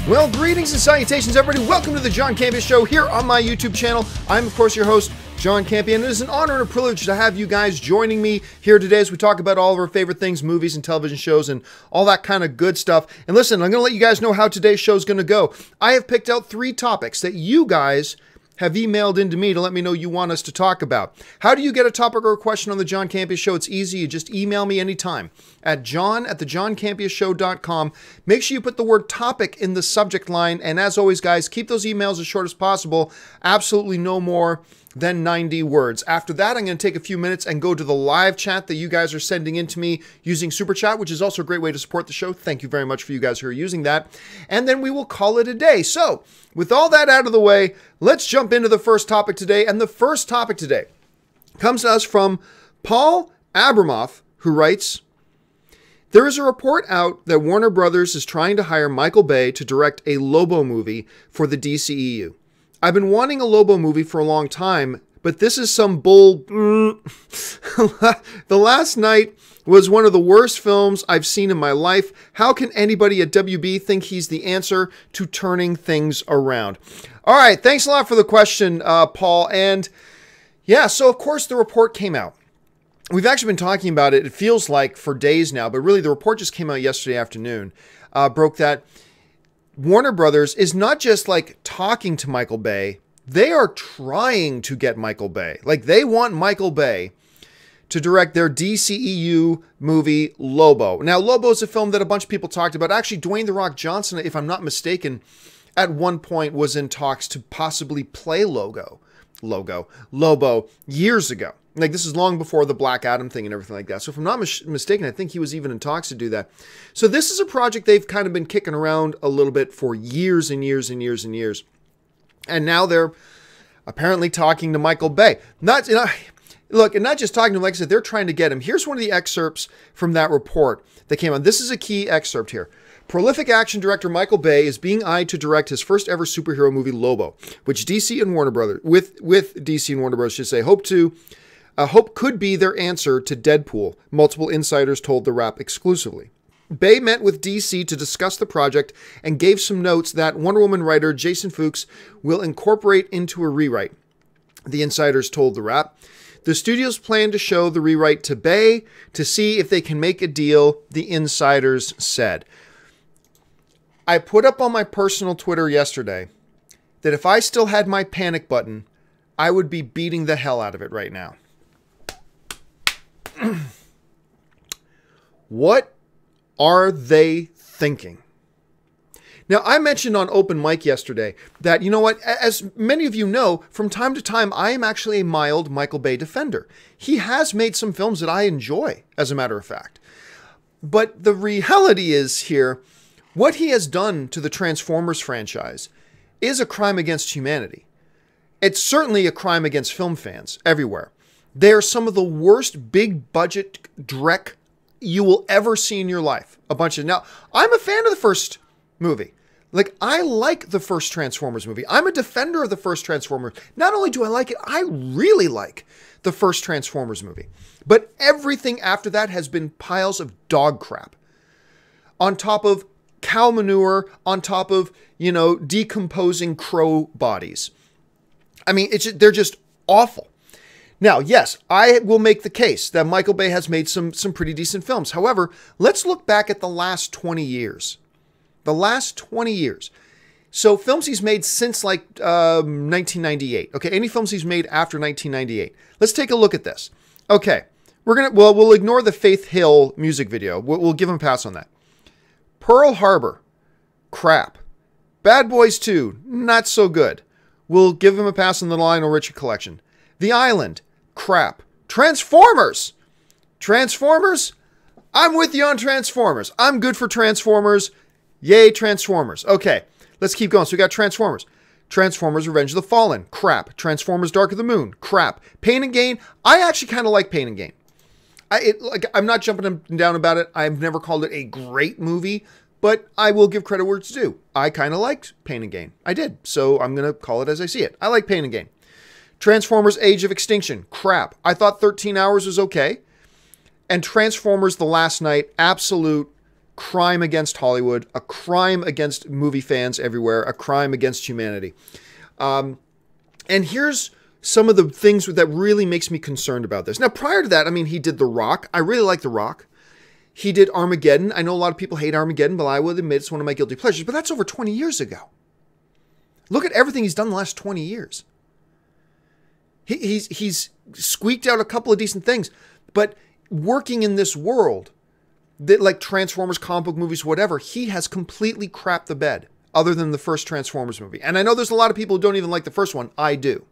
Well, greetings and salutations, everybody. Welcome to the John Campea Show here on my YouTube channel. I'm, of course, your host, John Campea, and it is an honor and a privilege to have you guys joining me here today as we talk about all of our favorite things, movies and television shows and all that kind of good stuff. And listen, I'm going to let you guys know how today's show is going to go. I have picked out 3 topics that you guys have emailed into me to let me know you want us to talk about. How do you get a topic or a question on the John Campea Show? It's easy. You just email me anytime at john@thejohncampeashow.com. Make sure you put the word topic in the subject line. And as always, guys, keep those emails as short as possible. Absolutely no more than 90 words. After that, I'm going to take a few minutes and go to the live chat that you guys are sending in to me using Super Chat, which is also a great way to support the show. Thank you very much for you guys who are using that. And then we will call it a day. So, with all that out of the way, let's jump into the first topic today. And the first topic today comes to us from Paul Abramoff, who writes, there is a report out that Warner Brothers is trying to hire Michael Bay to direct a Lobo movie for the DCEU. I've been wanting a Lobo movie for a long time, but this is some bull. The Last Night was one of the worst films I've seen in my life. How can anybody at WB think he's the answer to turning things around? All right, thanks a lot for the question, Paul. And yeah, so of course the report came out. We've actually been talking about it, it feels like, for days now, but really the report just came out yesterday afternoon. Broke that Warner Brothers is not just like talking to Michael Bay, they are trying to get Michael Bay. Like they want Michael Bay to direct their DCEU movie Lobo. Now, Lobo is a film that a bunch of people talked about. Actually, Dwayne "The Rock" Johnson, if I'm not mistaken, at one point was in talks to possibly play Lobo years ago. Like, this is long before the Black Adam thing and everything like that. So if I'm not mistaken, I think he was even in talks to do that. So this is a project they've kind of been kicking around a little bit for years and years and years and years. And now they're apparently talking to Michael Bay. Look, and not just talking to him, like I said, they're trying to get him. Here's one of the excerpts from that report that came on. This is a key excerpt here. Prolific action director Michael Bay is being eyed to direct his first ever superhero movie, Lobo, which DC and Warner Brothers, with DC and Warner Brothers, should say, hope could be their answer to Deadpool, multiple insiders told The Wrap exclusively. Bay met with DC to discuss the project and gave some notes that Wonder Woman writer Jason Fuchs will incorporate into a rewrite, the insiders told The Wrap. The studios plan to show the rewrite to Bay to see if they can make a deal, the insiders said. I put up on my personal Twitter yesterday that if I still had my panic button, I would be beating the hell out of it right now. What are they thinking? Now, I mentioned on Open Mic yesterday that, you know what, as many of you know, from time to time, I am actually a mild Michael Bay defender. He has made some films that I enjoy, as a matter of fact. But the reality is here, what he has done to the Transformers franchise is a crime against humanity. It's certainly a crime against film fans everywhere. They are some of the worst big budget dreck you will ever see in your life. Now, I'm a fan of the first movie. Like, I like the first Transformers movie. I'm a defender of the first Transformers. Not only do I like it, I really like the first Transformers movie. But everything after that has been piles of dog crap. On top of cow manure, on top of, decomposing crow bodies. I mean, they're just awful. Now, yes, I will make the case that Michael Bay has made some pretty decent films. However, let's look back at the last 20 years. The last 20 years. So films he's made since like 1998. Okay, any films he's made after 1998. Let's take a look at this. Okay, we'll ignore the Faith Hill music video. We'll give him a pass on that. Pearl Harbor, crap. Bad Boys 2, not so good. We'll give him a pass on the Lionel Richie collection. The Island, crap. Transformers, I'm with you on Transformers. I'm good for Transformers. Yay, Transformers. Okay, let's keep going. So we got Transformers. Transformers Revenge of the Fallen, crap. Transformers Dark of the Moon, crap. Pain and Gain, I actually kind of like Pain and Gain. I'm not jumping down about it. I've never called it a great movie, but I will give credit where it's due. I kind of liked Pain and Gain. I did, so I'm going to call it as I see it. I like Pain and Gain. Transformers Age of Extinction, crap. I thought 13 Hours was okay. And Transformers The Last Night, absolute crime against Hollywood, a crime against movie fans everywhere, a crime against humanity. And here's some of the things that really makes me concerned about this. Now, prior to that, I mean, he did The Rock. I really like The Rock. He did Armageddon. I know a lot of people hate Armageddon, but I will admit it's one of my guilty pleasures. But that's over 20 years ago. Look at everything he's done the last 20 years. He's squeaked out a couple of decent things. But working in this world, that like Transformers, comic book movies, whatever, he has completely crapped the bed, other than the first Transformers movie. And I know there's a lot of people who don't even like the first one. I do.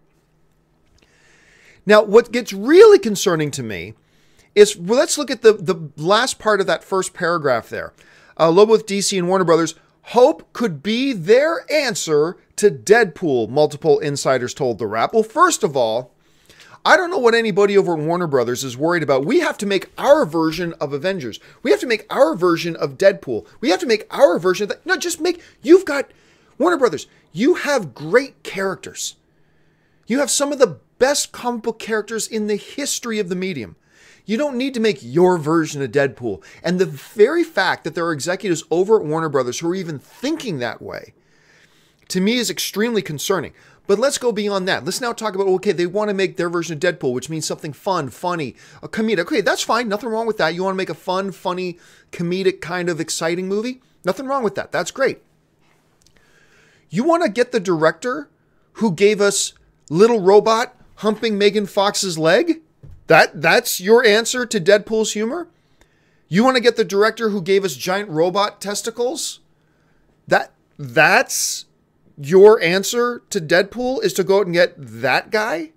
Now, what gets really concerning to me is, well, let's look at the last part of that first paragraph there. Lobo with DC and Warner Brothers, hope could be their answer to Deadpool, multiple insiders told The Wrap. Well, first of all, I don't know what anybody over at Warner Brothers is worried about. We have to make our version of Avengers. We have to make our version of Deadpool. We have to make our version of that. No, just make, you've got, Warner Brothers, you have great characters. You have some of the best comic book characters in the history of the medium. You don't need to make your version of Deadpool. And the very fact that there are executives over at Warner Brothers who are even thinking that way, to me, is extremely concerning. But let's go beyond that. Let's now talk about, okay, they want to make their version of Deadpool, which means something fun, funny, a comedic. Okay, that's fine. Nothing wrong with that. You want to make a fun, funny, comedic kind of exciting movie? Nothing wrong with that. That's great. You want to get the director who gave us Little Robot humping Megan Fox's leg? That's your answer to Deadpool's humor? You want to get the director who gave us giant robot testicles? That's your answer to Deadpool, is to go out and get that guy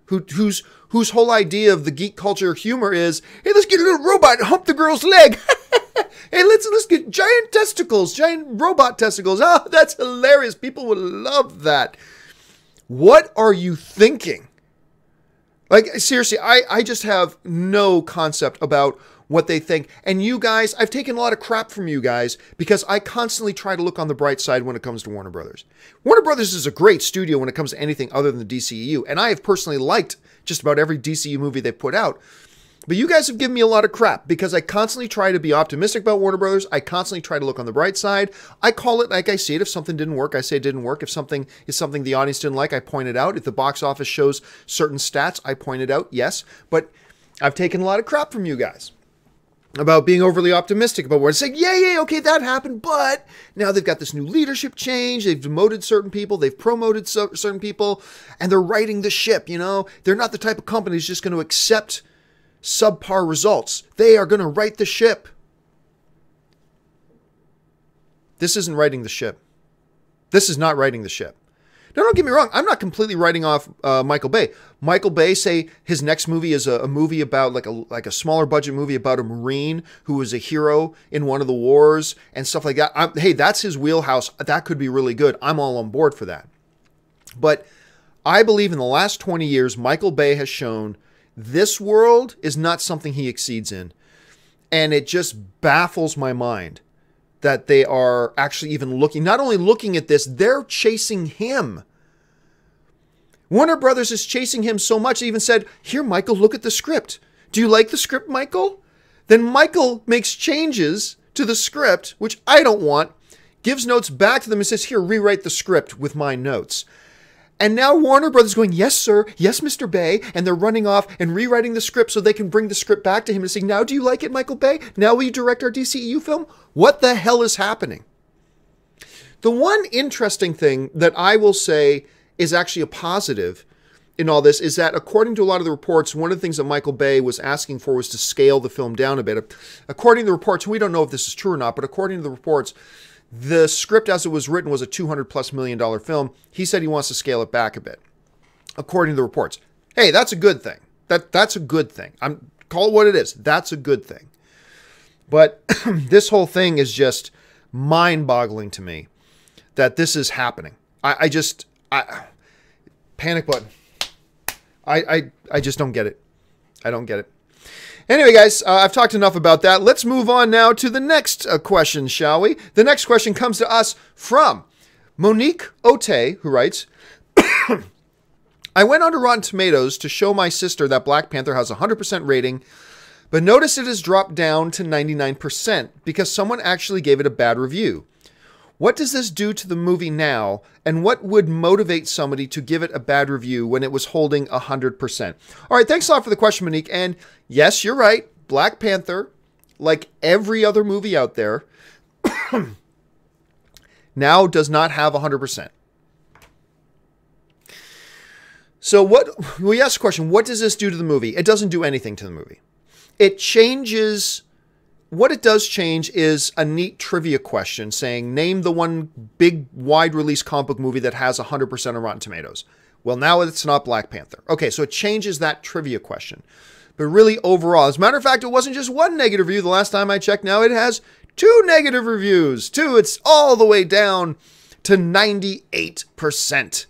whose whole idea of the geek culture humor is, hey, let's get a little robot and hump the girl's leg. Hey, let's get giant testicles, giant robot testicles. Oh, that's hilarious. People would love that. What are you thinking? Like, seriously, I just have no concept about what they think. And you guys, I've taken a lot of crap from you guys because I constantly try to look on the bright side when it comes to Warner Brothers. Warner Brothers is a great studio when it comes to anything other than the DCEU. And I have personally liked just about every DCEU movie they put out. But you guys have given me a lot of crap because I constantly try to be optimistic about Warner Brothers. I constantly try to look on the bright side. I call it like I see it. If something didn't work, I say it didn't work. If something is something the audience didn't like, I point it out. If the box office shows certain stats, I point it out. Yes, but I've taken a lot of crap from you guys about being overly optimistic about where it's like, yeah, okay, that happened, but now they've got this new leadership change. They've demoted certain people. They've promoted certain people, and they're righting the ship, you know? They're not the type of company who's just going to accept subpar results. They are going to right the ship. This isn't righting the ship. This is not righting the ship. Now, don't get me wrong. I'm not completely writing off Michael Bay. Michael Bay, say his next movie is a movie about like a smaller budget movie about a Marine who was a hero in one of the wars and stuff like that. Hey, that's his wheelhouse. That could be really good. I'm all on board for that. But I believe in the last 20 years, Michael Bay has shown this world is not something he exceeds in. And it just baffles my mind that they are actually even looking, not only looking at this, they're chasing him. Warner Brothers is chasing him so much, they even said, here, Michael, look at the script. Do you like the script, Michael? Then Michael makes changes to the script, which I don't want, gives notes back to them and says, here, rewrite the script with my notes. And now Warner Brothers is going, yes, sir. Yes, Mr. Bay. And they're running off and rewriting the script so they can bring the script back to him and say, now do you like it, Michael Bay? Now will you direct our DCEU film? What the hell is happening? The one interesting thing that I will say is actually a positive in all this is that according to a lot of the reports, one of the things that Michael Bay was asking for was to scale the film down a bit. According to the reports, we don't know if this is true or not, but according to the reports, the script as it was written was a $200+ million film. He said he wants to scale it back a bit, according to the reports. Hey, that's a good thing. That's a good thing. Call it what it is. That's a good thing. But this whole thing is just mind-boggling to me that this is happening. I panic button. I just don't get it. I don't get it. Anyway, guys, I've talked enough about that. Let's move on now to the next question, shall we? The next question comes to us from Monique Otay, who writes, I went onto Rotten Tomatoes to show my sister that Black Panther has a 100% rating, But notice it has dropped down to 99% because someone actually gave it a bad review. What does this do to the movie now, and what would motivate somebody to give it a bad review when it was holding 100%? All right, thanks a lot for the question, Monique. And yes, you're right. Black Panther, like every other movie out there, now does not have 100%. So we asked the question, what does this do to the movie? It doesn't do anything to the movie. It changes. What it does change is a neat trivia question saying, name the one big wide release comic book movie that has 100% on Rotten Tomatoes. Well, now it's not Black Panther. Okay, so it changes that trivia question. But really overall, as a matter of fact, it wasn't just one negative review the last time I checked. Now it has 2 negative reviews. 2, it's all the way down to 98%.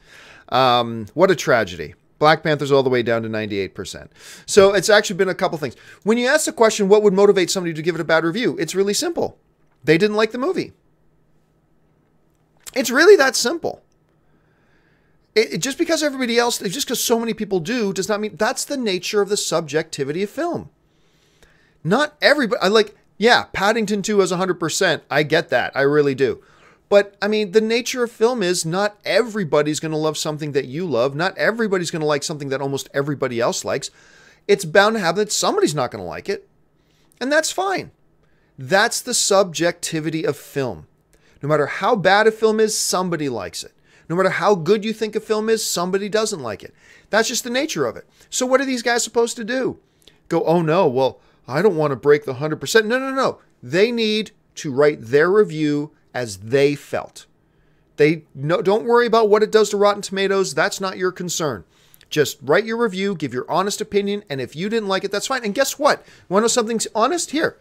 What a tragedy. Black Panther's all the way down to 98%. So it's actually been a couple things. When you ask the question, what would motivate somebody to give it a bad review? It's really simple. They didn't like the movie. It's really that simple. Just because everybody else, just because so many people do, does not mean that's the nature of the subjectivity of film. Not everybody, yeah, Paddington 2 has 100%. I get that. I really do. But, I mean, the nature of film is not everybody's going to love something that you love. Not everybody's going to like something that almost everybody else likes. It's bound to happen that somebody's not going to like it. And that's fine. That's the subjectivity of film. No matter how bad a film is, somebody likes it. No matter how good you think a film is, somebody doesn't like it. That's just the nature of it. So what are these guys supposed to do? Go, oh no, well, I don't want to break the 100%. No. They need to write their review as they felt. Don't worry about what it does to Rotten Tomatoes. That's not your concern. Just write your review, give your honest opinion, and if you didn't like it, that's fine. And guess what? You want to know something honest? Here.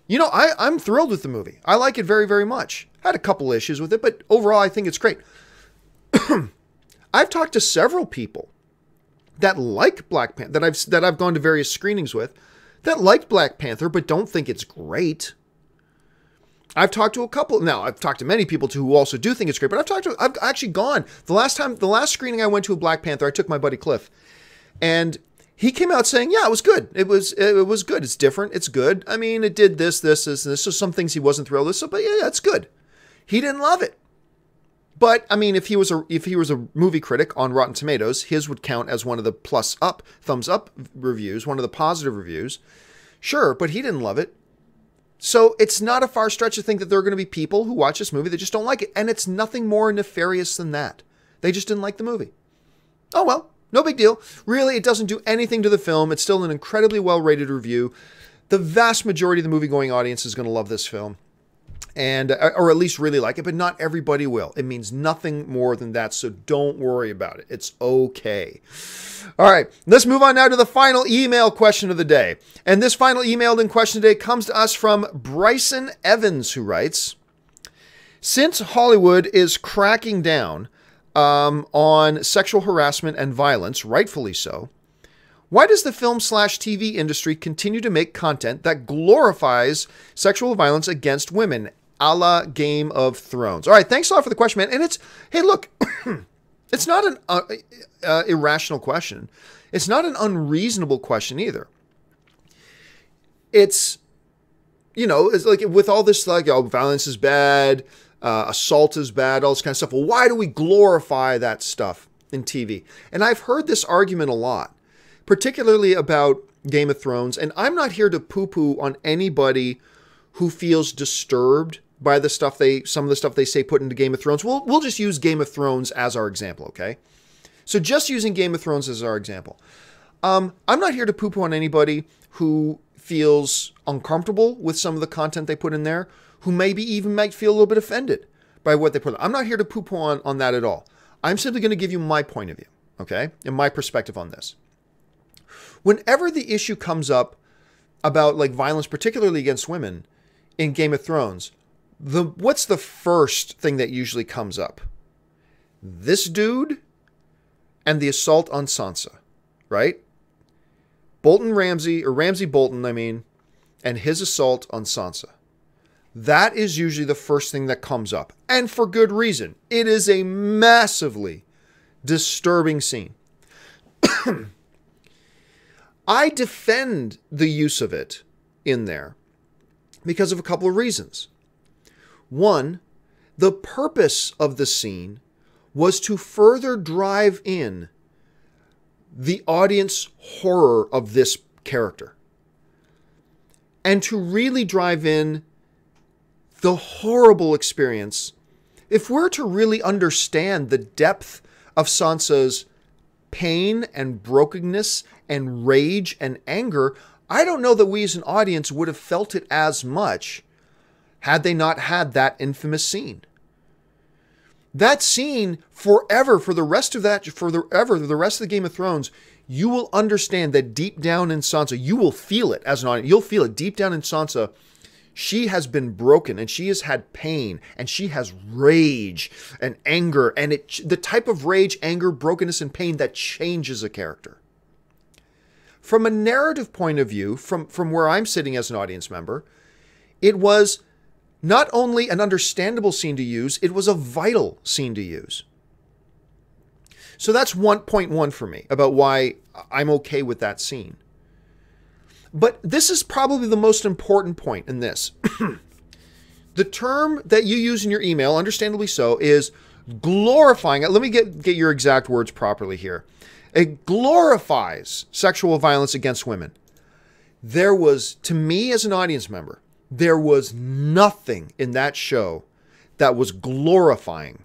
You know, I'm thrilled with the movie. I like it very, very much. I had a couple issues with it, but overall, I think it's great. I've talked to several people that like Black Panther, that I've gone to various screenings with, that liked Black Panther, but don't think it's great. I've talked to a couple. Now, I've talked to many people too who also do think it's great, but I've actually gone. The last screening I went to of Black Panther, I took my buddy Cliff, and he came out saying, yeah, it was good. It was good. It's different. It's good. I mean, it did this. So some things he wasn't thrilled with. So, but yeah, it's good. He didn't love it. But I mean, if he was a movie critic on Rotten Tomatoes, his would count as one of the thumbs up reviews, one of the positive reviews. Sure, but he didn't love it. So it's not a far stretch to think that there are going to be people who watch this movie that just don't like it. And it's nothing more nefarious than that. They just didn't like the movie. Oh, well, no big deal. Really, it doesn't do anything to the film. It's still an incredibly well-rated review. The vast majority of the movie-going audience is going to love this film. Or at least really like it, but not everybody will. It means nothing more than that, so don't worry about it. It's okay. All right, let's move on now to the final email question of the day. And this final email in question today comes to us from Bryson Evans, who writes, since Hollywood is cracking down on sexual harassment and violence, rightfully so, why does the film/TV industry continue to make content that glorifies sexual violence against women, a la Game of Thrones? All right, thanks a lot for the question, man. And hey, look, it's not an irrational question. It's not an unreasonable question either. It's, it's like with all this, violence is bad, assault is bad, all this kind of stuff. Well, why do we glorify that stuff in TV? And I've heard this argument a lot, particularly about Game of Thrones. And I'm not here to poo-poo on anybody who feels disturbed by some of the stuff they say put into Game of Thrones. We'll just use Game of Thrones as our example, okay? So just using Game of Thrones as our example. I'm not here to poo-poo on anybody who feels uncomfortable with some of the content they put in there, who maybe even might feel a little bit offended by what they put in. I'm not here to poo-poo on that at all. I'm simply going to give you my point of view, okay? And my perspective on this. Whenever the issue comes up about violence, particularly against women in Game of Thrones, what's the first thing that usually comes up? This dude and the assault on Sansa, right? Ramsay Bolton, and his assault on Sansa. That is usually the first thing that comes up. And for good reason. It is a massively disturbing scene. I defend the use of it in there because of a couple of reasons. One, the purpose of the scene was to further drive in the audience horror of this character and to really drive in the horrible experience. If we're to really understand the depth of Sansa's pain and brokenness and rage and anger, I don't know that we as an audience would have felt it as much had they not had that infamous scene. That scene forever, for the rest of the Game of Thrones, you will understand that deep down in Sansa, you will feel it as an audience. You'll feel it deep down in Sansa. She has been broken and she has had pain and she has rage and anger, and the type of rage, anger, brokenness, and pain that changes a character. From a narrative point of view, from where I'm sitting as an audience member, it was not only an understandable scene to use, it was a vital scene to use. So that's 1.1 for me about why I'm okay with that scene. But this is probably the most important point in this. The term that you use in your email, understandably so, is glorifying. Let me get your exact words properly here. It glorifies sexual violence against women. There was, to me as an audience member, there was nothing in that show that was glorifying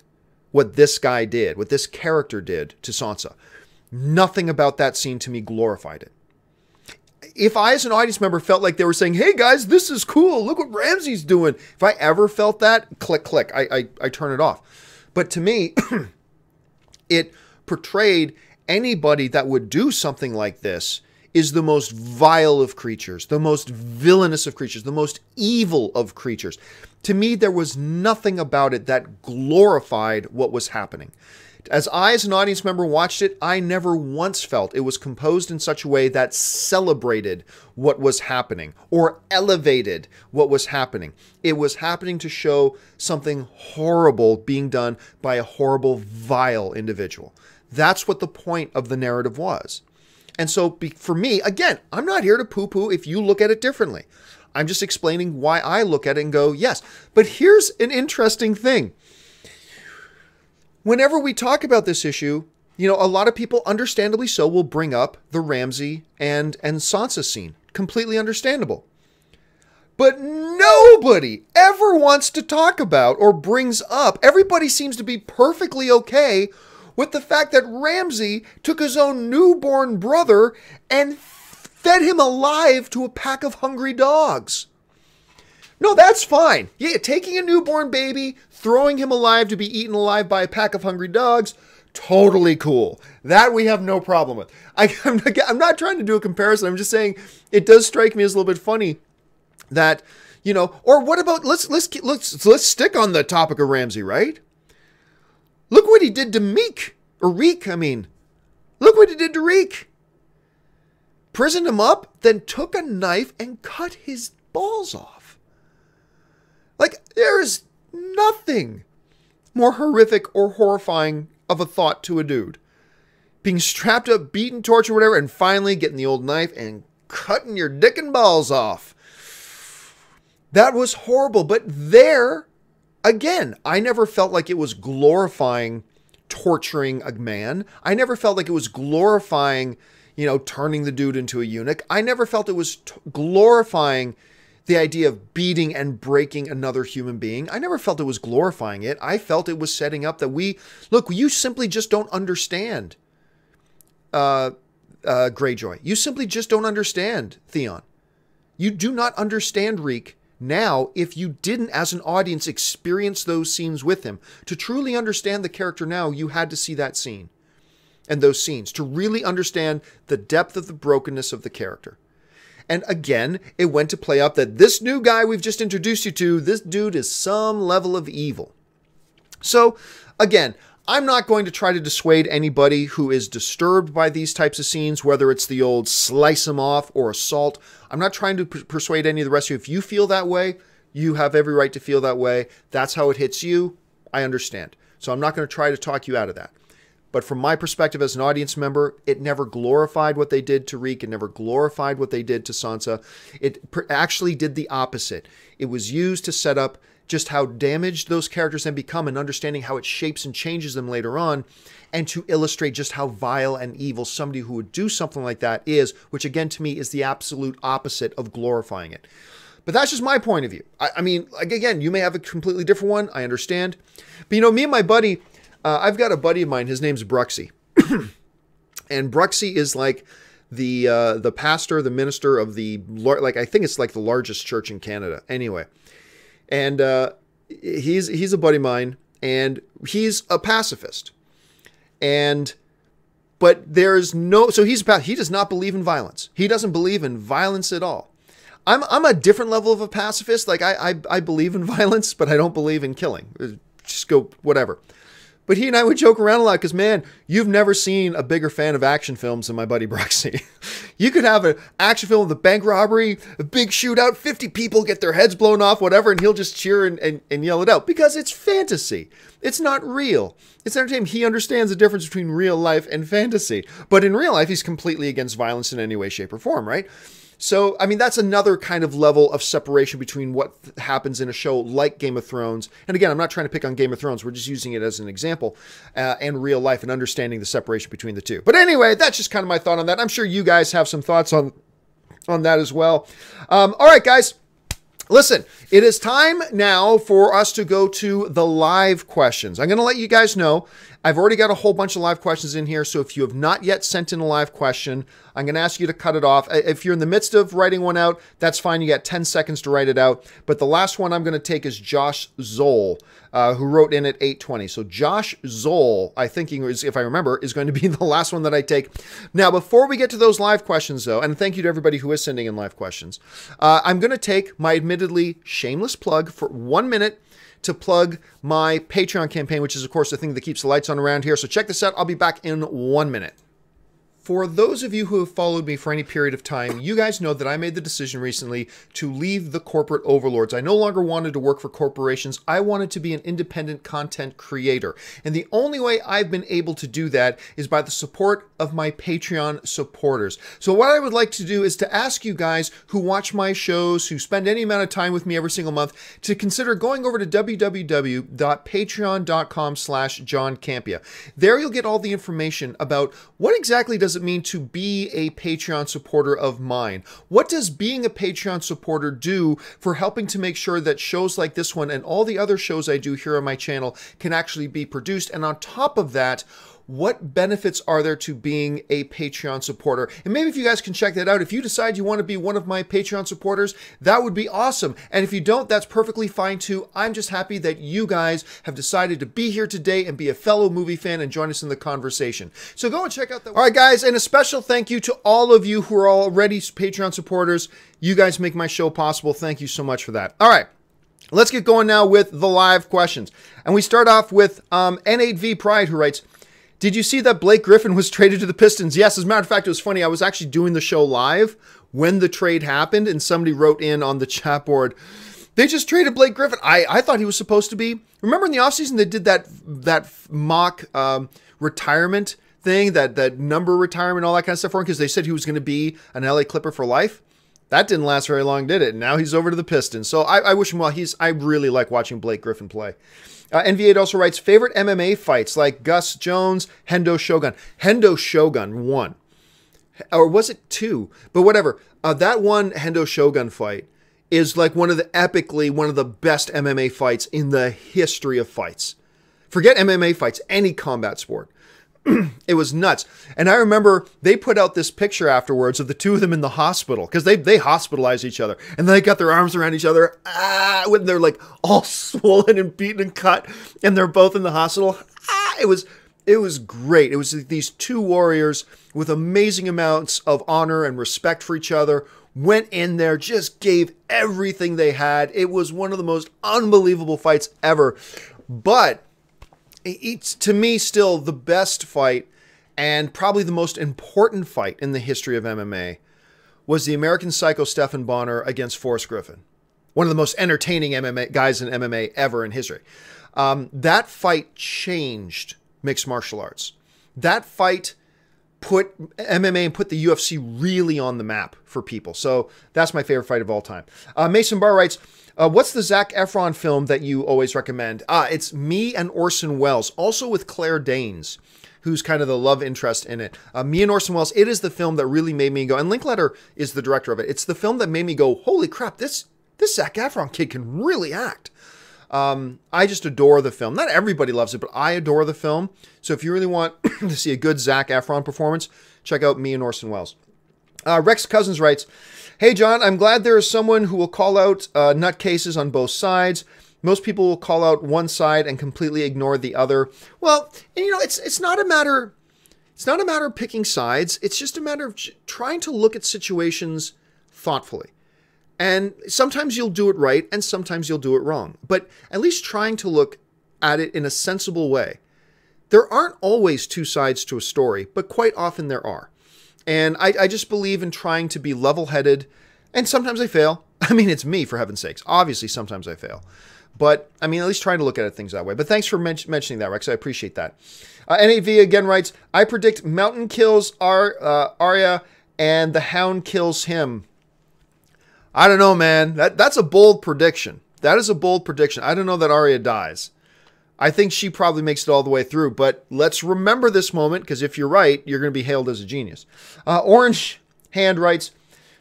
what this guy did, what this character did to Sansa. Nothing about that scene to me glorified it. If I as an audience member felt like they were saying, hey guys, this is cool, look what Ramsay's doing. If I ever felt that, click, click, I turn it off. But to me, it portrayed anybody that would do something like this is the most vile of creatures, the most villainous of creatures, the most evil of creatures. To me, there was nothing about it that glorified what was happening. As I, as an audience member, watched it, I never once felt it was composed in such a way that celebrated what was happening or elevated what was happening. It was happening to show something horrible being done by a horrible, vile individual. That's what the point of the narrative was. And so for me, again, I'm not here to poo-poo if you look at it differently. I'm just explaining why I look at it and go, yes. But here's an interesting thing. Whenever we talk about this issue, a lot of people, understandably so, will bring up the Ramsay and Sansa scene. Completely understandable. But nobody ever wants to talk about or brings up, everybody seems to be perfectly okay with the fact that Ramsay took his own newborn brother and fed him alive to a pack of hungry dogs. No, that's fine. Yeah, taking a newborn baby, throwing him alive to be eaten alive by a pack of hungry dogs, totally cool. That we have no problem with. I'm not trying to do a comparison. I'm just saying it does strike me as a little bit funny that, or what about, let's stick on the topic of Ramsay, right? Look what he did to Reek. Look what he did to Reek. Prisoned him up, then took a knife and cut his balls off. Like, there is nothing more horrific or horrifying of a thought to a dude. Being strapped up, beaten, tortured, whatever, and finally getting the old knife and cutting your dick and balls off. That was horrible. But there, again, I never felt like it was glorifying torturing a man. I never felt like it was glorifying, turning the dude into a eunuch. I never felt it was glorifying the idea of beating and breaking another human being. I never felt it was glorifying it. I felt it was setting up that you simply just don't understand Greyjoy. You simply just don't understand Theon. You do not understand Reek now if you didn't, as an audience, experience those scenes with him. To truly understand the character now, you had to see that scene and those scenes to really understand the depth of the brokenness of the character. And again, it went to play up that this new guy we've just introduced you to, this dude is some level of evil. So again, I'm not going to try to dissuade anybody who is disturbed by these types of scenes, whether it's the old slice them off or assault. I'm not trying to persuade any of the rest of you. If you feel that way, you have every right to feel that way. That's how it hits you. I understand. So I'm not going to try to talk you out of that. But from my perspective as an audience member, it never glorified what they did to Reek. It never glorified what they did to Sansa. It actually did the opposite. It was used to set up just how damaged those characters then become and understanding how it shapes and changes them later on, and to illustrate just how vile and evil somebody who would do something like that is, which again to me is the absolute opposite of glorifying it. But that's just my point of view. I mean, again, you may have a completely different one. I understand. But, you know, me and my buddy, I've got a buddy of mine. His name's Bruxy. And Bruxy is like the pastor, the minister of the, like, I think it's like the largest church in Canada. Anyway. And he's a buddy of mine. And he's a pacifist. But there's no, so he does not believe in violence. He doesn't believe in violence at all. I'm a different level of a pacifist. Like I believe in violence, but I don't believe in killing. Just go whatever. But he and I would joke around a lot because, man, you've never seen a bigger fan of action films than my buddy Bruxy. You could have an action film with a bank robbery, a big shootout, 50 people get their heads blown off, whatever, and he'll just cheer and yell it out because it's fantasy. It's not real. It's entertainment. He understands the difference between real life and fantasy. But in real life, he's completely against violence in any way, shape, or form, right? So, I mean, that's another kind of level of separation between what happens in a show like Game of Thrones. And again, I'm not trying to pick on Game of Thrones. We're just using it as an example and real life and understanding the separation between the two. But anyway, that's just kind of my thought on that. I'm sure you guys have some thoughts on that as well. All right, guys. Listen, it is time now for us to go to the live questions. I'm going to let you guys know, I've already got a whole bunch of live questions in here. So if you have not yet sent in a live question, I'm going to ask you to cut it off. If you're in the midst of writing one out, that's fine. You got 10 seconds to write it out. But the last one I'm going to take is Josh Zoll, who wrote in at 8:20. So Josh Zoll, I think, if I remember, is going to be the last one that I take. Now, before we get to those live questions, though, and thank you to everybody who is sending in live questions, I'm going to take my admittedly shameless plug for 1 minute to plug my Patreon campaign, which is, of course, the thing that keeps the lights on around here. So check this out. I'll be back in 1 minute. For those of you who have followed me for any period of time, you guys know that I made the decision recently to leave the corporate overlords. I no longer wanted to work for corporations. I wanted to be an independent content creator. And the only way I've been able to do that is by the support of my Patreon supporters. So what I would like to do is to ask you guys who watch my shows, who spend any amount of time with me every single month, to consider going over to www.patreon.com/John Campea. There you'll get all the information about what exactly does it mean to be a Patreon supporter of mine? What does being a Patreon supporter do for helping to make sure that shows like this one and all the other shows I do here on my channel can actually be produced? And on top of that, what benefits are there to being a Patreon supporter? And maybe if you guys can check that out, if you decide you want to be one of my Patreon supporters, that would be awesome. And if you don't, that's perfectly fine too. I'm just happy that you guys have decided to be here today and be a fellow movie fan and join us in the conversation. So go and check out that. All right, guys, and a special thank you to all of you who are already Patreon supporters. You guys make my show possible. Thank you so much for that. All right. Let's get going now with the live questions. And we start off with N8V Pride, who writes, did you see that Blake Griffin was traded to the Pistons? Yes, as a matter of fact, it was funny. I was actually doing the show live when the trade happened, and somebody wrote in on the chat board, they just traded Blake Griffin. I thought he was supposed to be. Remember in the offseason they did that mock retirement thing, that number retirement, all that kind of stuff for him, because they said he was going to be an LA Clipper for life. That didn't last very long, did it? And now he's over to the Pistons. So I wish him well. I really like watching Blake Griffin play. NV8 also writes, favorite MMA fights like Gus Jones, Hendo Shogun. Hendo Shogun 1. Or was it 2? But whatever. That one Hendo Shogun fight is like one of the best MMA fights in the history of fights. Forget MMA fights, any combat sport. It was nuts. And I remember they put out this picture afterwards of the two of them in the hospital because they hospitalized each other and they got their arms around each other when they're like all swollen and beaten and cut and they're both in the hospital. It was great. It was these two warriors with amazing amounts of honor and respect for each other, went in there, just gave everything they had. It was one of the most unbelievable fights ever. But it's, to me, still the best fight and probably the most important fight in the history of MMA was the American Psycho Stephan Bonnar against Forrest Griffin. One of the most entertaining MMA guys in MMA ever in history. That fight changed mixed martial arts. That fight put MMA and put the UFC really on the map for people. So that's my favorite fight of all time. Mason Barr writes, what's the Zac Efron film that you always recommend? It's Me and Orson Welles, also with Claire Danes, who's kind of the love interest in it. Me and Orson Welles, it is the film that really made me go, and Linklater is the director of it. It's the film that made me go, holy crap, this Zac Efron kid can really act. I just adore the film. Not everybody loves it, but I adore the film. So if you really want to see a good Zac Efron performance, check out Me and Orson Welles. Rex Cousins writes, hey, John, I'm glad there is someone who will call out nutcases on both sides. Most people will call out one side and completely ignore the other. Well, and it's not a matter of picking sides. It's just a matter of trying to look at situations thoughtfully. And sometimes you'll do it right, and sometimes you'll do it wrong. But at least trying to look at it in a sensible way. There aren't always two sides to a story, but quite often there are. And I just believe in trying to be level-headed, and sometimes I fail. I mean, it's me, for heaven's sakes. Obviously, sometimes I fail. But, I mean, at least trying to look at things that way. But thanks for mentioning that, Rex. I appreciate that. NAV again writes, I predict Mountain kills Arya, and the Hound kills him. I don't know, man. That's a bold prediction. That is a bold prediction. I don't know that Arya dies. I think she probably makes it all the way through. But let's remember this moment, because if you're right, you're going to be hailed as a genius. Orange Hand writes,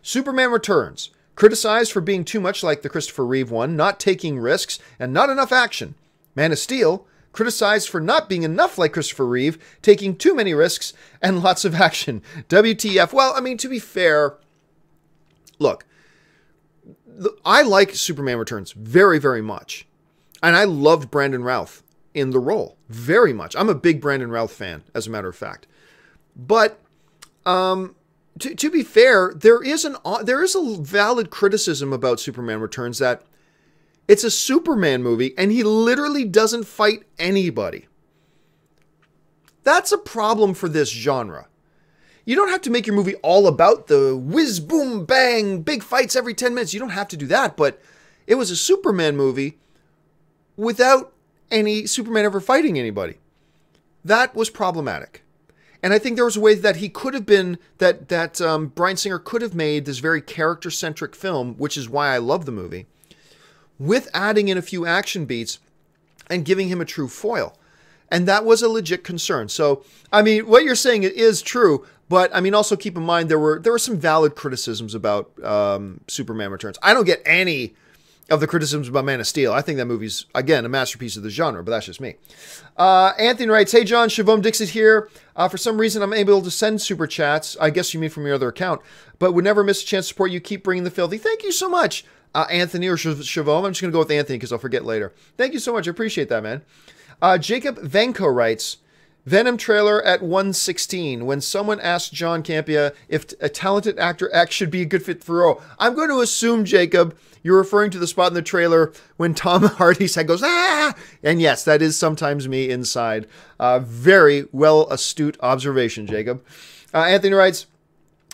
Superman Returns. Criticized for being too much like the Christopher Reeve one, not taking risks, and not enough action. Man of Steel. Criticized for not being enough like Christopher Reeve, taking too many risks, and lots of action. WTF. Well, I mean, to be fair, look. I like Superman Returns very, very much. And I loved Brandon Routh in the role very much. I'm a big Brandon Routh fan, as a matter of fact. But to be fair, there is a valid criticism about Superman Returns that it's a Superman movie and he literally doesn't fight anybody. That's a problem for this genre. You don't have to make your movie all about the whiz, boom, bang, big fights every 10 minutes. You don't have to do that, but it was a Superman movie without any Superman ever fighting anybody. That was problematic. And I think there was a way that he could have been, that Bryan Singer could have made this very character-centric film, which is why I love the movie, with adding in a few action beats and giving him a true foil. And that was a legit concern. So, I mean, what you're saying is true, but I mean, also keep in mind there were some valid criticisms about Superman Returns. I don't get any of the criticisms about Man of Steel. I think that movie's, again, a masterpiece of the genre, but that's just me. Anthony writes, hey, John, Siobhan Dixit here. For some reason, I'm able to send super chats. I guess you mean from your other account, but would never miss a chance to support you. Keep bringing the filthy. Thank you so much, Anthony or Siobhan. I'm just going to go with Anthony because I'll forget later. Thank you so much. I appreciate that, man. Jacob Venko writes, Venom trailer at 1:16. When someone asked John Campea if a talented actor X should be a good fit for the role. I'm going to assume, Jacob, you're referring to the spot in the trailer when Tom Hardy's head goes, ah! And yes, that is sometimes me inside. Very well astute observation, Jacob. Anthony writes,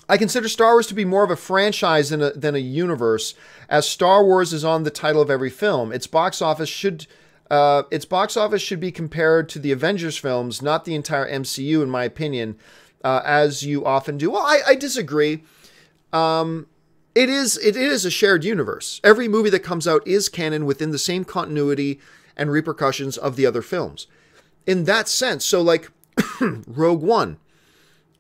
I consider Star Wars to be more of a franchise than a universe, as Star Wars is on the title of every film. Its box office should be compared to the Avengers films, not the entire MCU, in my opinion, as you often do. Well, I disagree. It is a shared universe. Every movie that comes out is canon within the same continuity and repercussions of the other films. In that sense, so like Rogue One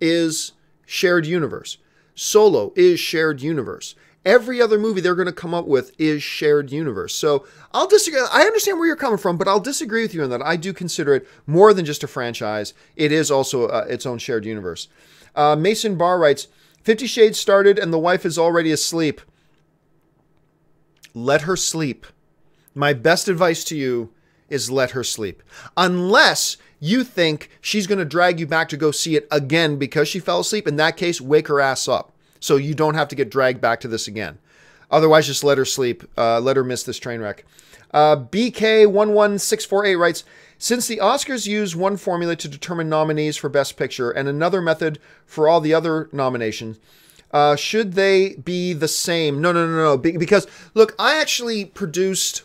is shared universe. Solo is shared universe. Every other movie they're going to come up with is shared universe. So I'll disagree. I understand where you're coming from, but I'll disagree with you on that. I do consider it more than just a franchise. It is also its own shared universe. Mason Barr writes, 50 Shades started and the wife is already asleep. Let her sleep. My best advice to you is let her sleep. Unless you think she's going to drag you back to go see it again because she fell asleep. In that case, wake her ass up, so you don't have to get dragged back to this again. Otherwise, just let her sleep. Let her miss this train wreck. BK11648 writes, since the Oscars use one formula to determine nominees for Best Picture and another method for all the other nominations, should they be the same? No. Because, look, I actually produced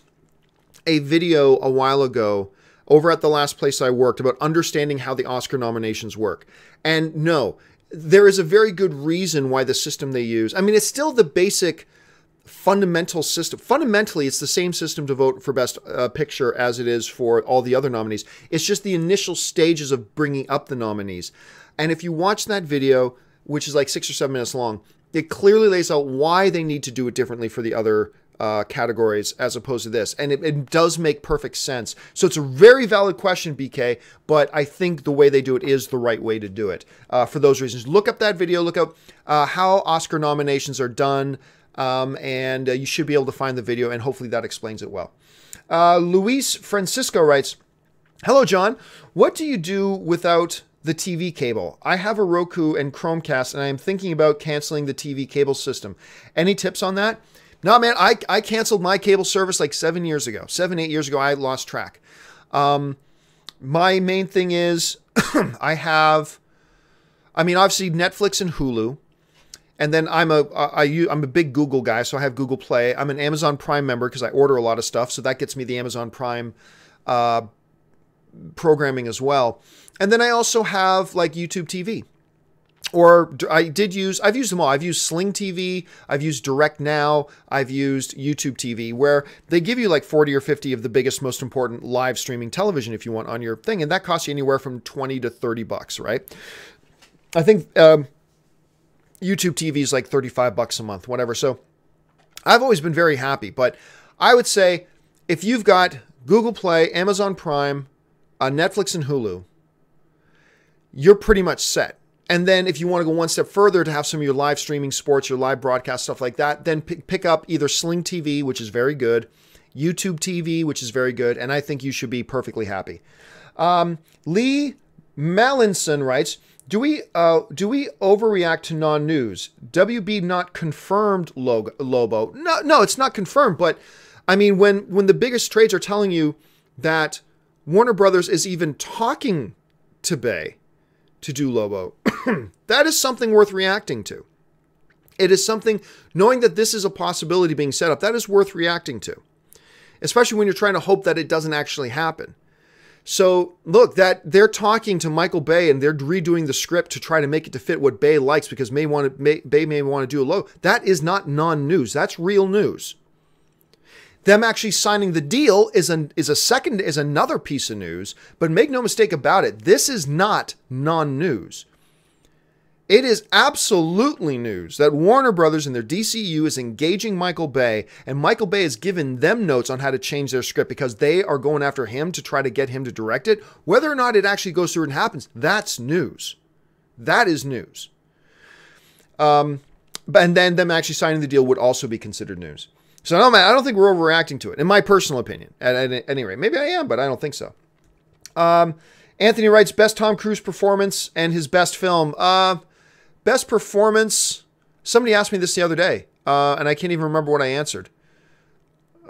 a video a while ago over at the last place I worked about understanding how the Oscar nominations work. And no, there is a very good reason why the system they use, I mean, it's still the basic fundamental system. Fundamentally, it's the same system to vote for Best Picture as it is for all the other nominees. It's just the initial stages of bringing up the nominees. And if you watch that video, which is like 6 or 7 minutes long, it clearly lays out why they need to do it differently for the other categories as opposed to this. And it does make perfect sense. So it's a very valid question, BK, but I think the way they do it is the right way to do it for those reasons. Look up that video. Look up how Oscar nominations are done. And you should be able to find the video, and hopefully that explains it well. Luis Francisco writes, "Hello, John. What do you do without the TV cable? I have a Roku and Chromecast, and I am thinking about canceling the TV cable system. Any tips on that?" No, man, I canceled my cable service like 7 years ago. 7, 8 years ago, I lost track. My main thing is obviously Netflix and Hulu. And then I'm a big Google guy, so I have Google Play. I'm an Amazon Prime member because I order a lot of stuff, so that gets me the Amazon Prime programming as well. And then I also have like YouTube TV. Or I've used them all. I've used Sling TV, I've used Direct Now, I've used YouTube TV, where they give you like 40 or 50 of the biggest, most important live streaming television if you want on your thing. And that costs you anywhere from 20 to 30 bucks, right? I think YouTube TV is like 35 bucks a month, whatever. So I've always been very happy. But I would say if you've got Google Play, Amazon Prime, Netflix, and Hulu, you're pretty much set. And then if you want to go one step further to have some of your live streaming sports, your live broadcast, stuff like that, then pick up either Sling TV, which is very good, YouTube TV, which is very good, and I think you should be perfectly happy. Lee Mallinson writes, do we overreact to non-news? WB not confirmed Lobo. No, it's not confirmed, but I mean, when the biggest trades are telling you that Warner Brothers is even talking to Bay to do Lobo, that is something worth reacting to. It is something, knowing that this is a possibility being set up, that is worth reacting to. Especially when you're trying to hope that it doesn't actually happen. So, look, that they're talking to Michael Bay and they're redoing the script to try to make it to fit what Bay likes because Bay may want to do a Lobo. That is not non-news. That's real news. Them actually signing the deal is another piece of news, but make no mistake about it, this is not non-news. It is absolutely news that Warner Brothers and their DCEU is engaging Michael Bay, and Michael Bay has given them notes on how to change their script because they are going after him to try to get him to direct it. Whether or not it actually goes through and happens, that's news. That is news. And then them actually signing the deal would also be considered news. So no, man, I don't think we're overreacting to it, in my personal opinion. At any rate, maybe I am, but I don't think so. Anthony writes, best Tom Cruise performance and his best film. Best performance. Somebody asked me this the other day, and I can't even remember what I answered.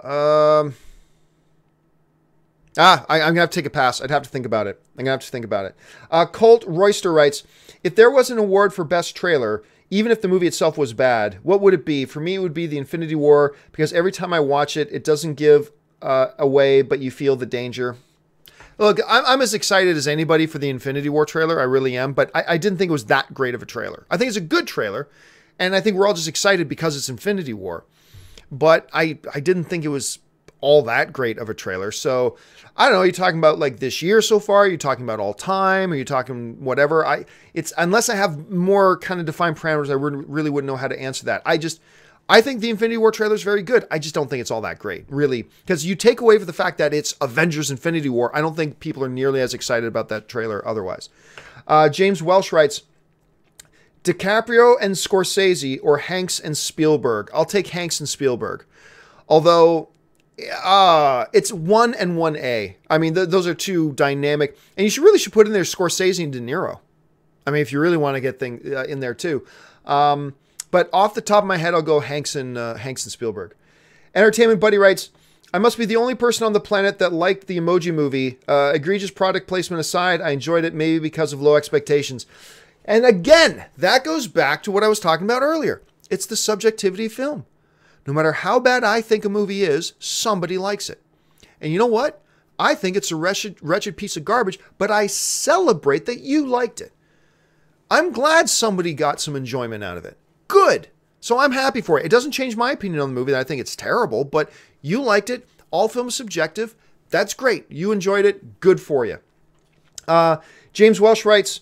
I'm gonna have to take a pass. I'd have to think about it. Colt Royster writes, if there was an award for best trailer, even if the movie itself was bad, what would it be? For me, it would be the Infinity War, because every time I watch it, it doesn't give away, but you feel the danger. Look, I'm as excited as anybody for the Infinity War trailer. I really am, but I didn't think it was that great of a trailer. I think it's a good trailer, and I think we're all just excited because it's Infinity War. But I didn't think it was all that great of a trailer. So, I don't know, are you talking about like this year so far? Are you talking about all time? Are you talking whatever? Unless I have more kind of defined parameters, I really wouldn't know how to answer that. I think the Infinity War trailer is very good. I just don't think it's all that great, really. Because you take away from the fact that it's Avengers Infinity War, I don't think people are nearly as excited about that trailer otherwise. James Welsh writes, DiCaprio and Scorsese or Hanks and Spielberg? I'll take Hanks and Spielberg. Although, it's 1 and 1A. I mean, those are two dynamic. And you really should put in there Scorsese and De Niro. I mean, if you really want to get things in there too. But off the top of my head, I'll go Hanks and Spielberg. Entertainment Buddy writes, I must be the only person on the planet that liked the Emoji Movie. Egregious product placement aside, I enjoyed it maybe because of low expectations. And again, that goes back to what I was talking about earlier. It's the subjectivity of film. No matter how bad I think a movie is, somebody likes it. And you know what? I think it's a wretched piece of garbage, but I celebrate that you liked it. I'm glad somebody got some enjoyment out of it. Good. So I'm happy for it. It doesn't change my opinion on the movie that I think it's terrible, but you liked it. All film is subjective. That's great. You enjoyed it. Good for you. James Welsh writes,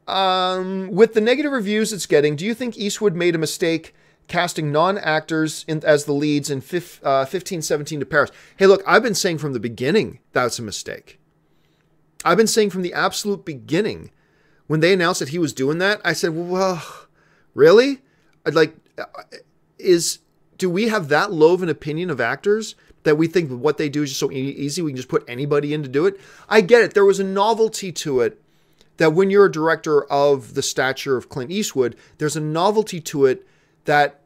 with the negative reviews it's getting, do you think Eastwood made a mistake casting non-actors as the leads in 1517 to Paris? Hey, look, I've been saying from the beginning that's a mistake. I've been saying from the absolute beginning, when they announced that he was doing that, I said, well, really? Do we have that low of an opinion of actors that we think what they do is just so easy, we can just put anybody in to do it? I get it. There was a novelty to it that when you're a director of the stature of Clint Eastwood, there's a novelty to it that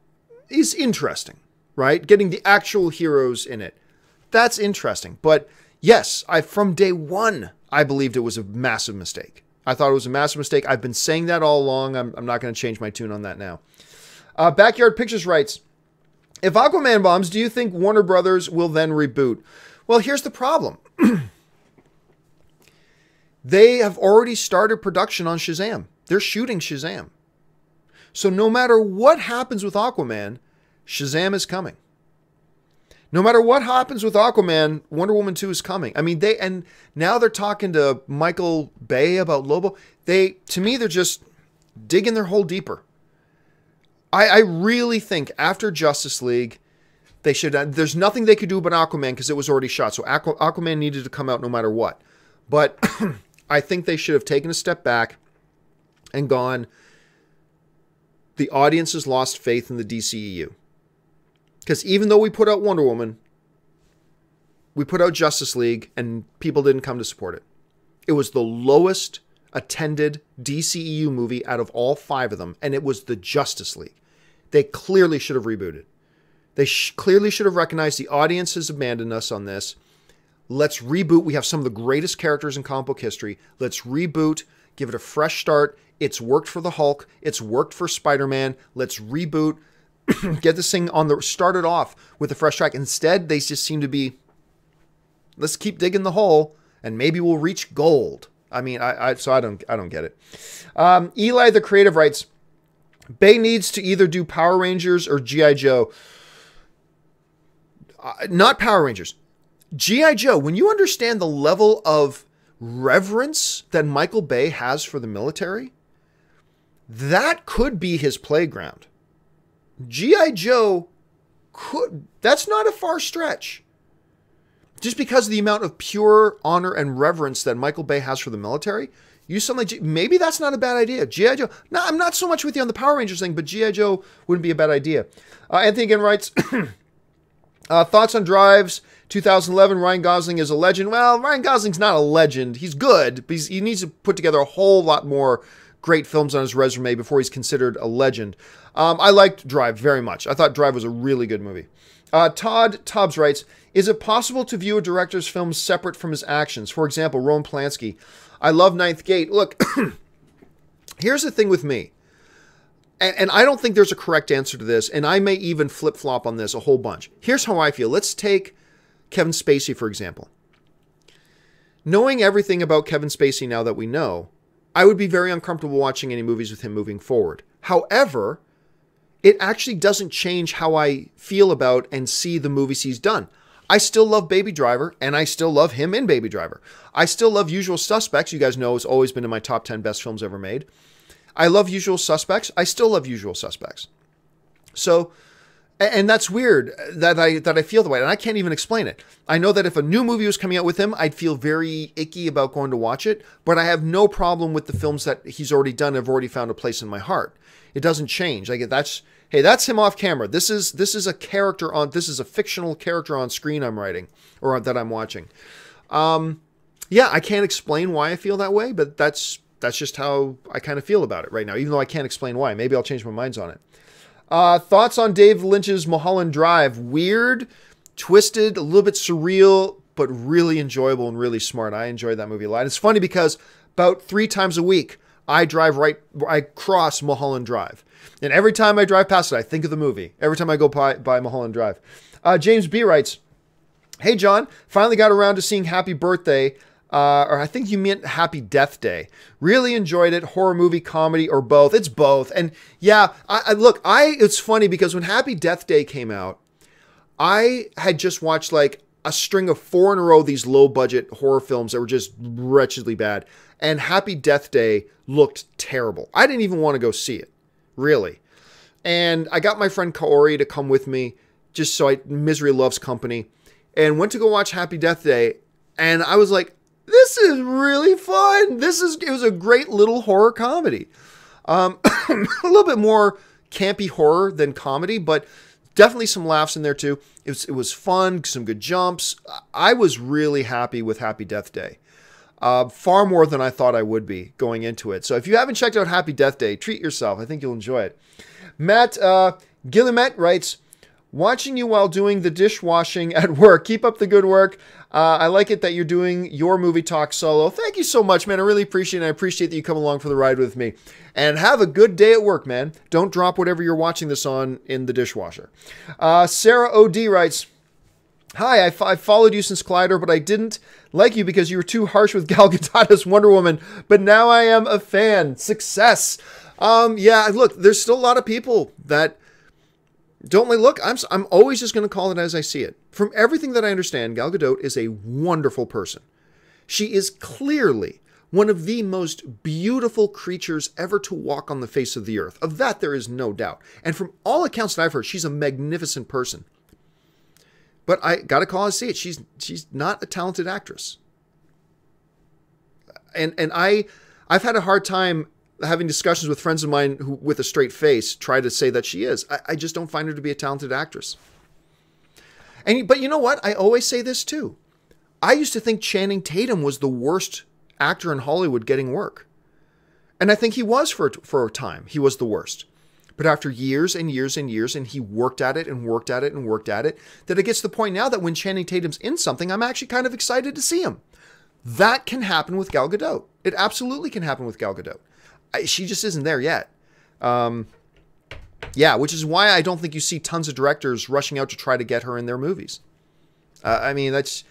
is interesting, right? Getting the actual heroes in it. That's interesting. But yes, from day one, I believed it was a massive mistake. I thought it was a massive mistake. I've been saying that all along. I'm not going to change my tune on that now. Backyard Pictures writes, if Aquaman bombs, do you think Warner Brothers will then reboot? Well, here's the problem. They have already started production on Shazam. They're shooting Shazam. So no matter what happens with Aquaman, Shazam is coming. No matter what happens with Aquaman, Wonder Woman 2 is coming. I mean, and now they're talking to Michael Bay about Lobo. To me, they're just digging their hole deeper. I really think after Justice League, they should. There's nothing they could do about Aquaman because it was already shot. So Aquaman needed to come out no matter what. But I think they should have taken a step back and gone, the audience has lost faith in the DCEU. Because even though we put out Wonder Woman, we put out Justice League, and people didn't come to support it. It was the lowest attended DCEU movie out of all 5 of them, and it was the Justice League. They clearly should have rebooted. They clearly should have recognized the audience has abandoned us on this. Let's reboot. We have some of the greatest characters in comic book history. Let's reboot, give it a fresh start. It's worked for the Hulk. It's worked for Spider-Man. Let's reboot, get this thing started off with a fresh track. Instead, they just seem to be, let's keep digging the hole and maybe we'll reach gold. I mean, so I don't get it. Eli, the creative, writes, Bay needs to either do Power Rangers or G.I. Joe. Not Power Rangers. G.I. Joe, when you understand the level of reverence that Michael Bay has for the military, that could be his playground. G.I. Joe that's not a far stretch. Just because of the amount of pure honor and reverence that Michael Bay has for the military, you suddenly, maybe that's not a bad idea. G.I. Joe, no, I'm not so much with you on the Power Rangers thing, but G.I. Joe wouldn't be a bad idea. Anthony again writes, thoughts on Drives 2011, Ryan Gosling is a legend. Well, Ryan Gosling's not a legend. He's good, but he needs to put together a whole lot more great films on his resume before he's considered a legend. I liked Drive very much. I thought Drive was a really good movie. Todd Tubbs writes, is it possible to view a director's films separate from his actions? For example, Roman Polanski. I love Ninth Gate. Look, here's the thing with me. And I don't think there's a correct answer to this, and I may even flip-flop on this a whole bunch. Here's how I feel. Let's take Kevin Spacey, for example. Knowing everything about Kevin Spacey now that we know, I would be very uncomfortable watching any movies with him moving forward. However, it actually doesn't change how I feel about and see the movies he's done. I still love Baby Driver, and I still love him in Baby Driver. I still love Usual Suspects. You guys know it's always been in my top 10 best films ever made. I love Usual Suspects. I still love Usual Suspects. So, and that's weird that I feel the way, and I can't even explain it. I know that if a new movie was coming out with him, I'd feel very icky about going to watch it, but I have no problem with the films that he's already done. I've already found a place in my heart. It doesn't change. Hey, that's him off camera. This is a fictional character on screen I'm writing or that I'm watching. Yeah, I can't explain why I feel that way, but that's just how I kind of feel about it right now, even though I can't explain why. Maybe I'll change my minds on it. Thoughts on Dave Lynch's Mulholland Drive? Weird, twisted, a little bit surreal, but really enjoyable and really smart. I enjoyed that movie a lot. It's funny because about 3 times a week, I cross Mulholland Drive. And every time I drive past it, I think of the movie. Every time I go by Mulholland Drive. James B. writes, Hey, John, finally got around to seeing Happy Birthday, or I think you meant Happy Death Day. Really enjoyed it. Horror movie, comedy, or both. It's both. And yeah, it's funny because when Happy Death Day came out, I had just watched like a string of 4 in a row, these low budget horror films that were just wretchedly bad. And Happy Death Day looked terrible. I didn't even want to go see it, really. And I got my friend Kaori to come with me, just so misery loves company, and went to go watch Happy Death Day. And I was like, this is really fun. It was a great little horror comedy. A little bit more campy horror than comedy, but definitely some laughs in there too. It was fun, some good jumps. I was really happy with Happy Death Day. Far more than I thought I would be going into it. So if you haven't checked out Happy Death Day, treat yourself. I think you'll enjoy it. Matt Gillimet writes, watching you while doing the dishwashing at work. Keep up the good work. I like it that you're doing your movie talk solo. Thank you so much, man. I really appreciate it. I appreciate that you come along for the ride with me. And have a good day at work, man. Don't drop whatever you're watching this on in the dishwasher. Sarah O.D. writes, hi, I followed you since Collider, but I didn't like you because you were too harsh with Gal Gadot as Wonder Woman. But now I am a fan. Success. Yeah, look, there's still a lot of people that don't like, look, I'm always just going to call it as I see it. From everything that I understand, Gal Gadot is a wonderful person. She is clearly one of the most beautiful creatures ever to walk on the face of the earth. Of that, there is no doubt. And from all accounts that I've heard, she's a magnificent person. But I got to call it as I see it. She's not a talented actress. And I've had a hard time having discussions with friends of mine who, with a straight face, try to say that she is. I just don't find her to be a talented actress. But you know what? I always say this too. I used to think Channing Tatum was the worst actor in Hollywood getting work. And I think he was for a time. He was the worst. But after years and years and years, and he worked at it and worked at it and worked at it, that it gets to the point now that when Channing Tatum's in something, I'm actually kind of excited to see him. That can happen with Gal Gadot. It absolutely can happen with Gal Gadot. She just isn't there yet. Yeah, which is why I don't think you see tons of directors rushing out to try to get her in their movies. I mean, that's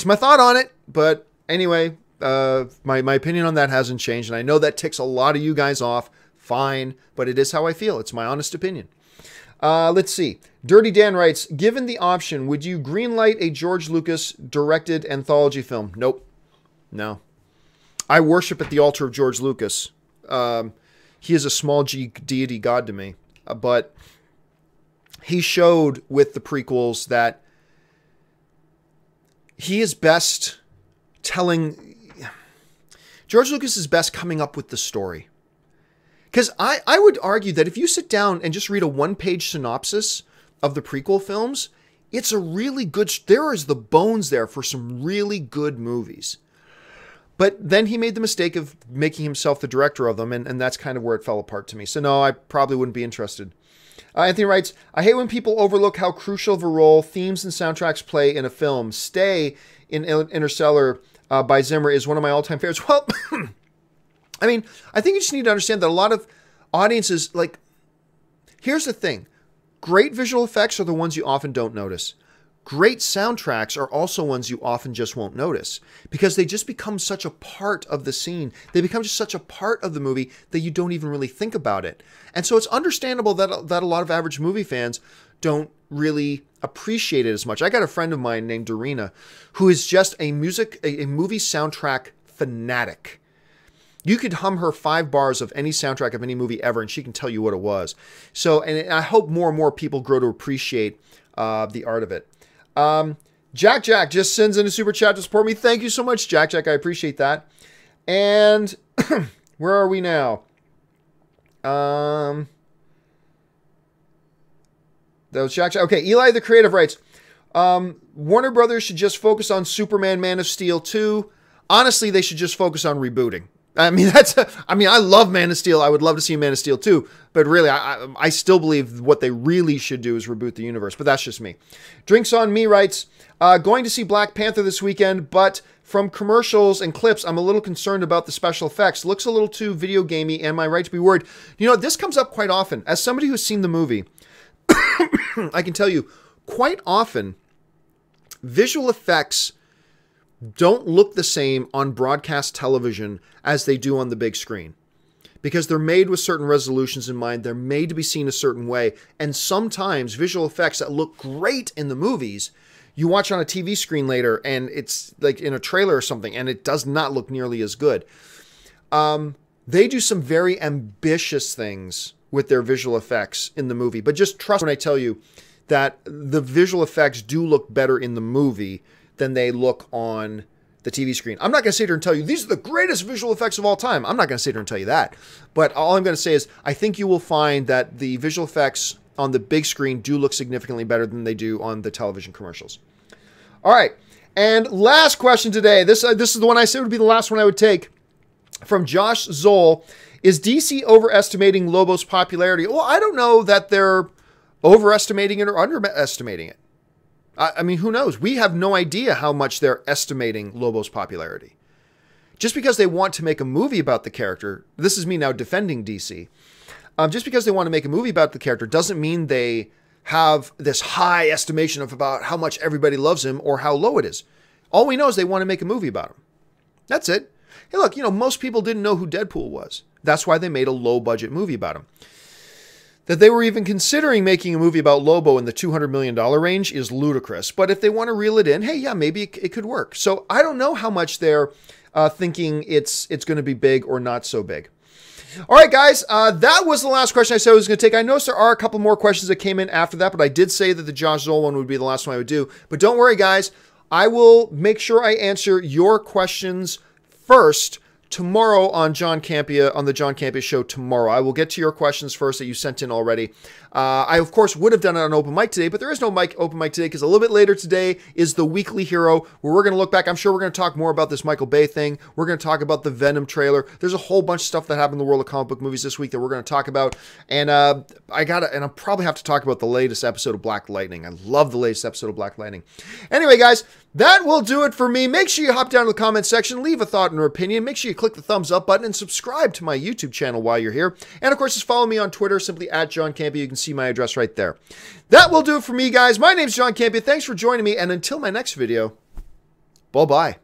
my thought on it. But anyway, my opinion on that hasn't changed. And I know that ticks a lot of you guys off. Fine. But it is how I feel. It's my honest opinion. Let's see. Dirty Dan writes, given the option, would you greenlight a George Lucas directed anthology film? Nope. No. I worship at the altar of George Lucas. He is a small g deity god to me, but he showed with the prequels that he is best George Lucas is best coming up with the story. Because I would argue that if you sit down and just read a one-page synopsis of the prequel films, it's a really good, there is the bones there for some really good movies. But then he made the mistake of making himself the director of them, and that's kind of where it fell apart to me. So no, I probably wouldn't be interested. Anthony writes, I hate when people overlook how crucial of a role themes and soundtracks play in a film. Stay in Interstellar by Zimmer is one of my all-time favorites. Well, I mean, I think you just need to understand that a lot of audiences, like, here's the thing. Great visual effects are the ones you often don't notice. Great soundtracks are also ones you often just won't notice because they just become such a part of the scene. They become just such a part of the movie that you don't even really think about it. And so it's understandable that a lot of average movie fans don't really appreciate it as much. I got a friend of mine named Dorina who is just a movie soundtrack fanatic. You could hum her 5 bars of any soundtrack of any movie ever and she can tell you what it was. So, and I hope more and more people grow to appreciate the art of it. Jack just sends in a super chat to support me. Thank you so much, Jack. I appreciate that. And where are we now? That was Jack. Okay, Eli the Creative writes, Warner Brothers should just focus on Superman Man of Steel 2. Honestly, they should just focus on rebooting. I mean, I love Man of Steel. I would love to see Man of Steel 2. But really, I still believe what they really should do is reboot the universe. But that's just me. Drinks on Me writes, going to see Black Panther this weekend, but from commercials and clips, I'm a little concerned about the special effects. Looks a little too video gamey. Am I right to be worried? You know, this comes up quite often. As somebody who's seen the movie, I can tell you, quite often, visual effects don't look the same on broadcast television as they do on the big screen, because they're made with certain resolutions in mind. They're made to be seen a certain way. And sometimes visual effects that look great in the movies, you watch on a TV screen later and it's like in a trailer or something, and it does not look nearly as good. They do some very ambitious things with their visual effects in the movie, but just trust when I tell you that the visual effects do look better in the movie than they look on the TV screen. I'm not going to sit here and tell you these are the greatest visual effects of all time. I'm not going to sit here and tell you that. But all I'm going to say is I think you will find that the visual effects on the big screen do look significantly better than they do on the television commercials. All right. And last question today. This is the one I said would be the last one I would take. From Josh Zoll. Is DC overestimating Lobo's popularity? Well, I don't know that they're overestimating it or underestimating it. I mean, who knows? We have no idea how much they're estimating Lobo's popularity. Just because they want to make a movie about the character, this is me now defending DC, just because they want to make a movie about the character doesn't mean they have this high estimation of about how much everybody loves him or how low it is. All we know is they want to make a movie about him. That's it. Hey, look, most people didn't know who Deadpool was. That's why they made a low-budget movie about him. That they were even considering making a movie about Lobo in the $200 million range is ludicrous. But if they want to reel it in, hey, yeah, maybe it could work. So I don't know how much they're thinking it's going to be big or not so big. All right, guys, that was the last question I said I was going to take. I noticed there are a couple more questions that came in after that, but I did say that the Josh Zoll one would be the last one I would do. But don't worry, guys. I will make sure I answer your questions first tomorrow on the John Campea Show tomorrow. I will get to your questions first that you sent in already. I, of course, would have done it on open mic today, but there is no open mic today because a little bit later today is the Weekly Hero, where we're going to look back. I'm sure we're going to talk more about this Michael Bay thing. We're going to talk about the Venom trailer. There's a whole bunch of stuff that happened in the world of comic book movies this week that we're going to talk about. And I'll probably have to talk about the latest episode of Black Lightning. I love the latest episode of Black Lightning. Anyway, guys, that will do it for me. Make sure you hop down to the comment section, leave a thought and an opinion. Make sure you click the thumbs up button and subscribe to my YouTube channel while you're here. And of course, just follow me on Twitter, simply at John Campea. You can see my address right there. That will do it for me, guys. My name's John Campea. Thanks for joining me. And until my next video, bye-bye.